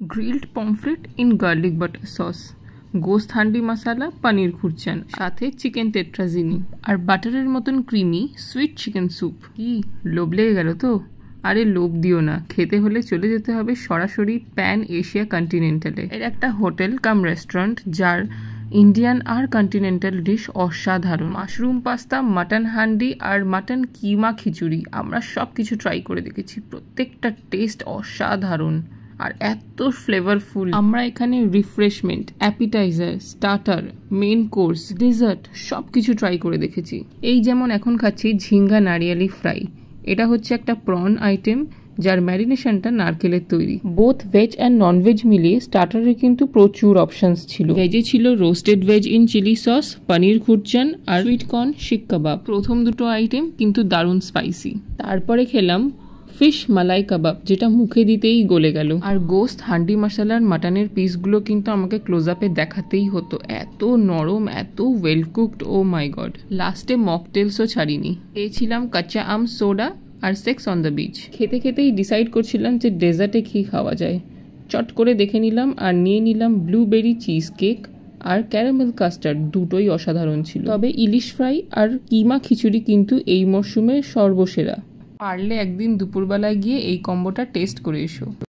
Grilled pomfret in garlic butter sauce, গোস্ত হান্ডি মশালা, পনির খুরচান, সাথে chicken টেট্রাজিনি আর বাটারের মতন ক্রিমি সুইট চিকেন স্যুপ। কি লোভ লেগে গেল তো? আরে লোভ দিও না, খেতে হলে চলে যেতে হবে সরাসরি প্যান এশিয়া কন্টিনেন্টালে। এর একটা হোটেল কাম রেস্টুরেন্ট যার ইন্ডিয়ান আর কন্টিনেন্টাল ডিশ অসাধারণ। মাশরুম পাস্তা, মাটন হান্ডি আর মাটন কিমা খিচুড়ি আমরা সব কিছু ট্রাই করে দেখেছি, প্রত্যেকটা টেস্ট অসাধারণ আর এত ফ্লেভারফুল। আমরা এখানে refreshment, appetiser, starter, main course, dessert সব কিছু ট্রাই করে দেখেছি। এই যেমন এখন খাচ্ছি ঝিঙ্গা নারিয়ালি ফ্রাই, এটা হচ্ছে একটা প্রন আইটেম যার ম্যারিনেশনটা নারকেলের তৈরি। Both veg and non veg মিলিয়ে স্টার্টারে কিন্তু প্রচুর অপশনস ছিল। ভেজে ছিল roasted veg in chilli sauce, paneer khurchan আর সুইট কর্ন শিক কাবাব। প্রথম দুটো আইটেম কিন্তু দারুণ স্পাইসি। তারপরে খেলাম ফিশ মালাই কাবাব, যেটা মুখে দিতেই গলে গেল। আর গোস্ত হান্ডি মশালার মাটনের পিসগুলো কিন্তু আমাকে ক্লোজ আপে দেখাতেই হতো, এত নরম, এত well cooked, oh my god. লাস্টে মকটেলসও ছাড়িনি। পেয়েছিলাম কাঁচা আম সোডা আর সেক্স অন দ্য বিচ। খেতে খেতেই ডিসাইড করছিলাম যে ডেজার্টে কী খাওয়া যায়। চট করে দেখে নিলাম আর নিয়ে নিলাম ব্লুবেরি চিজ কেক আর ক্যারামেল কাস্টার্ড, দুটোই অসাধারণ ছিল। তবে ইলিশ ফ্রাই আর কিমা খিচুড়ি কিন্তু এই মরশুমে সর্বসেরা। পারলে একদিন দুপুরবেলায় গিয়ে এই কম্বোটা টেস্ট করে এসো।